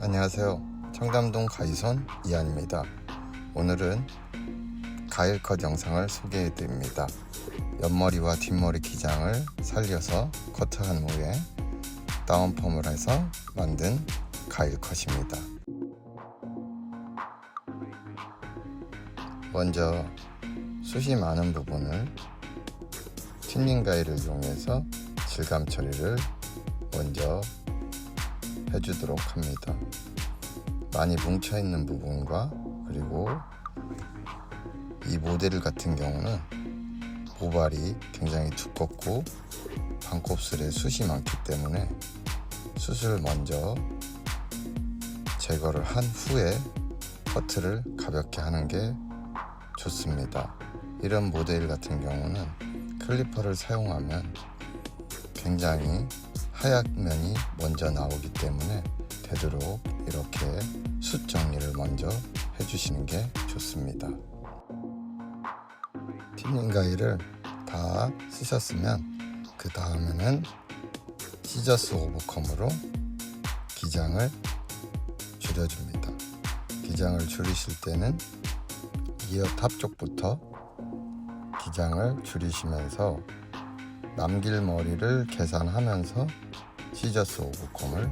안녕하세요. 청담동 가이손 이한입니다. 오늘은 가일 컷 영상을 소개해 드립니다. 옆머리와 뒷머리 기장을 살려서 커트한 후에 다운펌을 해서 만든 가일 컷입니다. 먼저 숱이 많은 부분을 튜닝 가일을 이용해서 질감 처리를 먼저 해주도록 합니다. 많이 뭉쳐있는 부분과 그리고 이 모델 같은 경우는 모발이 굉장히 두껍고 반곱슬에 숱이 많기 때문에 숱을 먼저 제거를 한 후에 커트를 가볍게 하는 게 좋습니다. 이런 모델 같은 경우는 클리퍼를 사용하면 굉장히 하얀 면이 먼저 나오기 때문에 되도록 이렇게 숱 정리를 먼저 해주시는 게 좋습니다. 튜닝 가일을 다 쓰셨으면 그 다음에는 시저스 오버컴으로 기장을 줄여줍니다. 기장을 줄이실 때는 이어 탑 쪽부터 기장을 줄이시면서 남길 머리를 계산하면서 시저스 오버컴을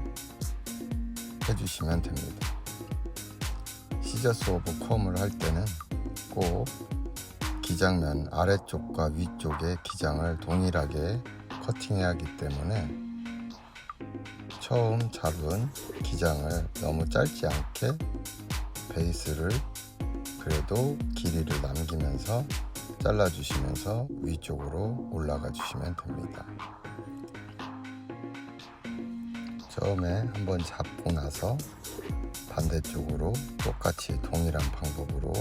해주시면 됩니다. 시저스 오버컴을 할 때는 꼭 기장면 아래쪽과 위쪽의 기장을 동일하게 커팅해야 하기 때문에 처음 잡은 기장을 너무 짧지 않게 베이스를 그래도 길이를 남기면서 잘라주시면서 위쪽으로 올라가 주시면 됩니다. 처음에 한번 잡고 나서 반대쪽으로 똑같이 동일한 방법으로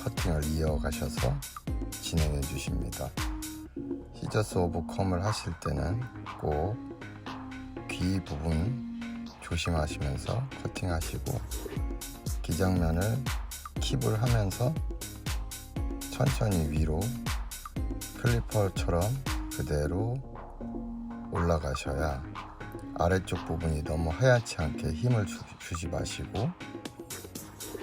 커팅을 이어가셔서 진행해 주십니다. 시저스 오버컴을 하실 때는 꼭 귀 부분 조심하시면서 커팅하시고 기장면을 킵을 하면서 천천히 위로 클리퍼처럼 그대로 올라가셔야 아래쪽 부분이 너무 하얗지 않게 힘을 주지 마시고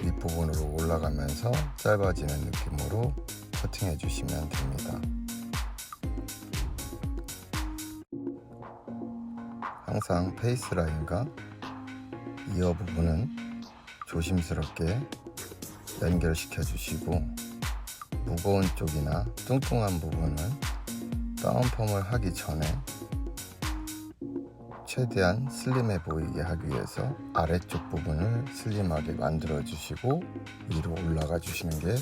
윗부분으로 올라가면서 짧아지는 느낌으로 커팅해 주시면 됩니다. 항상 페이스 라인과 이어 부분은 조심스럽게 연결시켜 주시고 무거운 쪽이나 뚱뚱한 부분은 다운펌을 하기 전에 최대한 슬림해 보이게 하기 위해서 아래쪽 부분을 슬림하게 만들어 주시고 위로 올라가 주시는 게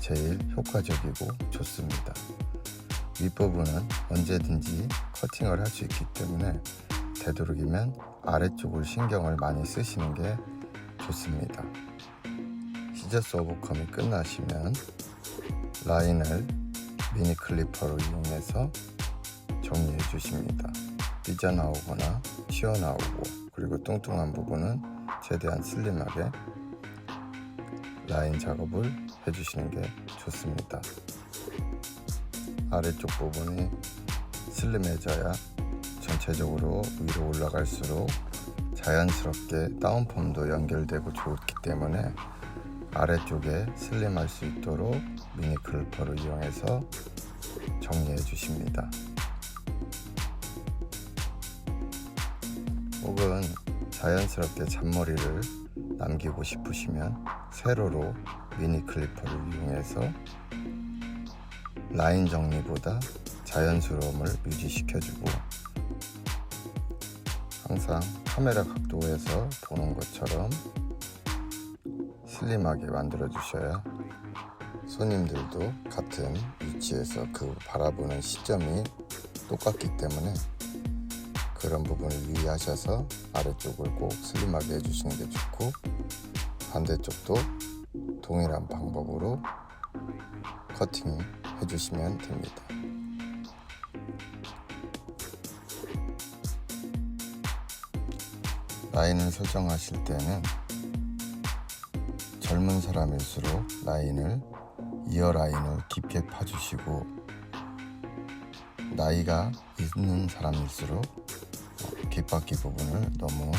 제일 효과적이고 좋습니다. 윗부분은 언제든지 커팅을 할 수 있기 때문에 되도록이면 아래쪽을 신경을 많이 쓰시는 게 좋습니다. 시저스 오버컴이 끝나시면 라인을 미니 클리퍼로 이용해서 정리해 주십니다. 삐져나오거나 튀어나오고 그리고 뚱뚱한 부분은 최대한 슬림하게 라인 작업을 해주시는 게 좋습니다. 아래쪽 부분이 슬림해져야 전체적으로 위로 올라갈수록 자연스럽게 다운펌도 연결되고 좋기 때문에 아래쪽에 슬림할 수 있도록 미니 클리퍼를 이용해서 정리해 주십니다. 혹은 자연스럽게 잔머리를 남기고 싶으시면 세로로 미니 클리퍼를 이용해서 라인 정리보다 자연스러움을 유지시켜주고 항상 카메라 각도에서 보는 것처럼 슬림하게 만들어 주셔야 손님들도 같은 위치에서 그 바라보는 시점이 똑같기 때문에 그런 부분을 유의하셔서 아래쪽을 꼭 슬림하게 해주시는 게 좋고 반대쪽도 동일한 방법으로 커팅 해주시면 됩니다. 라인을 설정하실 때는 젊은 사람일수록 이어 라인을 깊게 파주시고 나이가 있는 사람일수록 귓바퀴 부분을 너무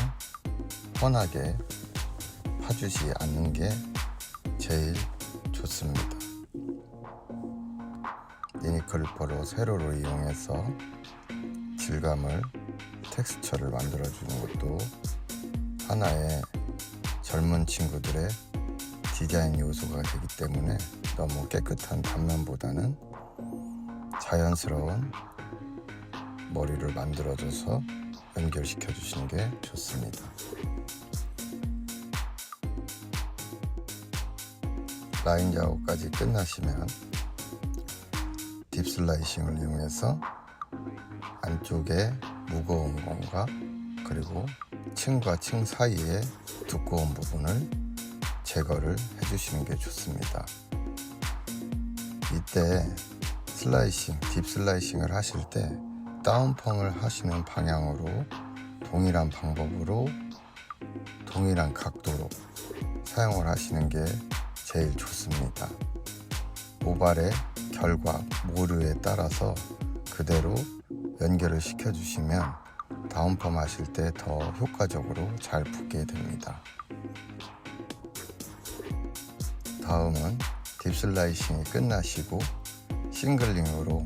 훤하게 파주지 않는 게 제일 좋습니다. 미니 클리퍼로 세로로 이용해서 질감을, 텍스처를 만들어주는 것도 하나의 젊은 친구들의 디자인 요소가 되기 때문에 너무 깨끗한 단면보다는 자연스러운 머리를 만들어줘서 연결시켜 주시는 게 좋습니다. 라인 작업까지 끝나시면 딥 슬라이싱을 이용해서 안쪽에 무거운 공과 그리고 층과 층 사이에 두꺼운 부분을 제거를 해주시는 게 좋습니다. 이때 딥 슬라이싱을 하실 때 다운펌을 하시는 방향으로 동일한 방법으로 동일한 각도로 사용을 하시는 게 제일 좋습니다. 모발의 결과, 모류에 따라서 그대로 연결을 시켜주시면 다운펌 하실 때 더 효과적으로 잘 붙게 됩니다. 다음은 딥 슬라이싱이 끝나시고 싱글링으로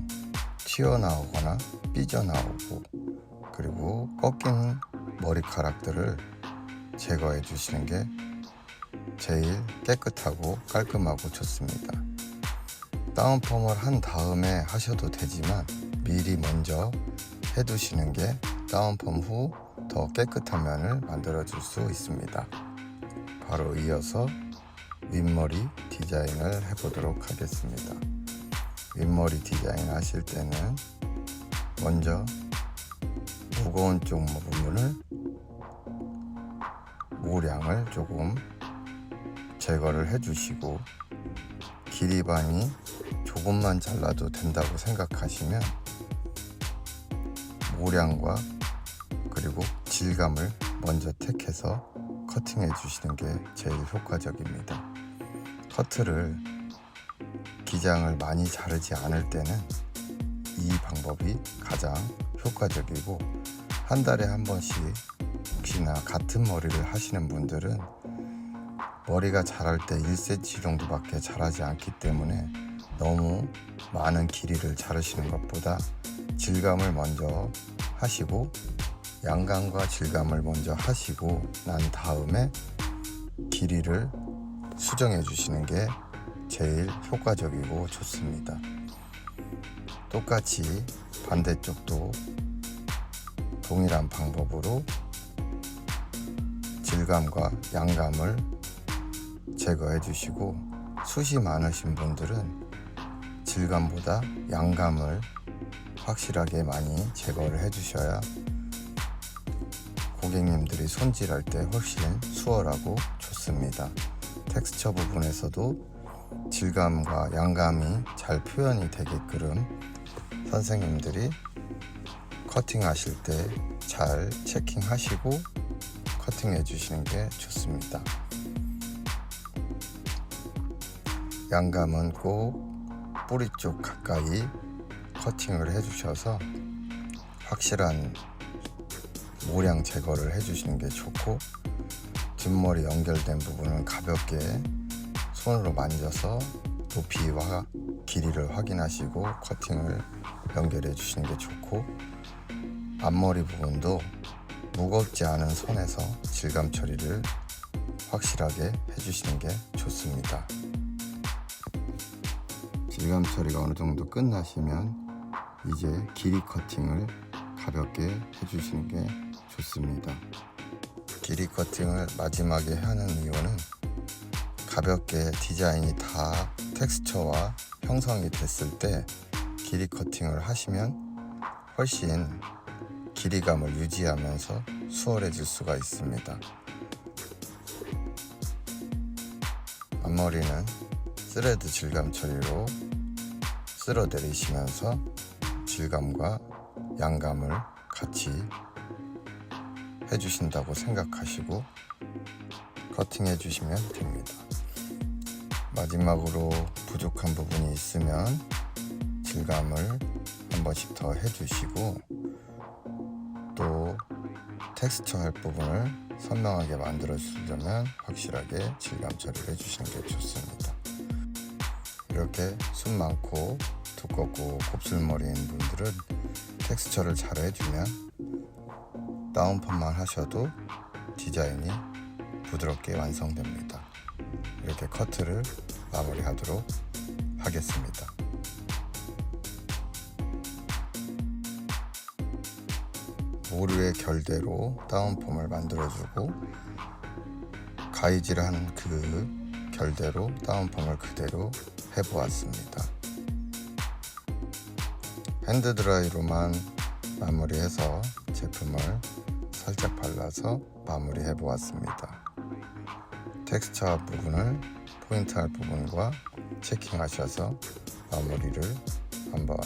튀어나오거나 삐져나오고 그리고 꺾인 머리카락들을 제거해 주시는 게 제일 깨끗하고 깔끔하고 좋습니다. 다운펌을 한 다음에 하셔도 되지만 미리 먼저 해두시는 게 다운펌 후 더 깨끗한 면을 만들어 줄 수 있습니다. 바로 이어서 윗머리 디자인을 해보도록 하겠습니다. 윗머리 디자인 하실 때는 먼저 무거운 쪽 부분을 모량을 조금 제거를 해주시고 길이반이 조금만 잘라도 된다고 생각하시면 모량과 그리고 질감을 먼저 택해서 커팅해 주시는 게 제일 효과적입니다. 커트를 기장을 많이 자르지 않을 때는 이 방법이 가장 효과적이고 한 달에 한 번씩 혹시나 같은 머리를 하시는 분들은 머리가 자랄 때 1cm 정도밖에 자라지 않기 때문에 너무 많은 길이를 자르시는 것보다 질감을 먼저 하시고 양감과 질감을 먼저 하시고 난 다음에 길이를 수정해 주시는 게 제일 효과적이고 좋습니다. 똑같이 반대쪽도 동일한 방법으로 질감과 양감을 제거해 주시고 숱이 많으신 분들은 질감보다 양감을 확실하게 많이 제거를 해 주셔야 고객님들이 손질할 때 훨씬 수월하고 좋습니다. 텍스처 부분에서도 질감과 양감이 잘 표현이 되게끔 선생님들이 커팅 하실 때 잘 체킹하시고 커팅해 주시는 게 좋습니다. 양감은 꼭 뿌리 쪽 가까이 커팅을 해 주셔서 확실한 모량 제거를 해 주시는 게 좋고 뒷머리 연결된 부분은 가볍게 손으로 만져서 높이와 길이를 확인하시고 커팅을 연결해 주시는 게 좋고 앞머리 부분도 무겁지 않은 선에서 질감 처리를 확실하게 해주시는 게 좋습니다. 질감 처리가 어느 정도 끝나시면 이제 길이 커팅을 가볍게 해주시는 게 좋습니다. 길이 커팅을 마지막에 하는 이유는 가볍게 디자인이 다 텍스처와 형성이 됐을 때 길이 커팅을 하시면 훨씬 길이감을 유지하면서 수월해질 수가 있습니다. 앞머리는 스레드 질감 처리로 쓸어 내리시면서 질감과 양감을 같이 해주신다고 생각하시고 커팅해 주시면 됩니다. 마지막으로 부족한 부분이 있으면 질감을 한 번씩 더 해주시고 또 텍스처 할 부분을 선명하게 만들어 주려면 확실하게 질감 처리를 해주시는 게 좋습니다. 이렇게 숱 많고 두껍고 곱슬머리인 분들은 텍스처를 잘 해주면 다운펌만 하셔도 디자인이 부드럽게 완성됩니다. 이렇게 커트를 마무리하도록 하겠습니다. 모르의 결대로 다운펌을 만들어주고 가위질한 그 결대로 다운펌을 그대로 해보았습니다. 핸드드라이로만 마무리해서 제품을 살짝 발라서 마무리해 보았습니다. 텍스처 부분을 포인트할 부분과 체킹하셔서 마무리를 한번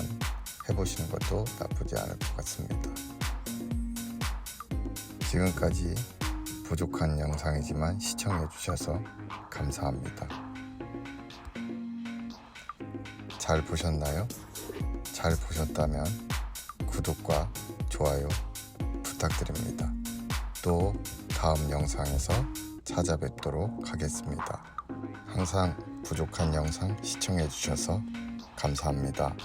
해보시는 것도 나쁘지 않을 것 같습니다. 지금까지 부족한 영상이지만 시청해 주셔서 감사합니다. 잘 보셨나요? 잘 보셨다면 구독과 좋아요 부탁드립니다. 또 다음 영상에서 찾아뵙도록 하겠습니다. 항상 부족한 영상 시청해 주셔서 감사합니다.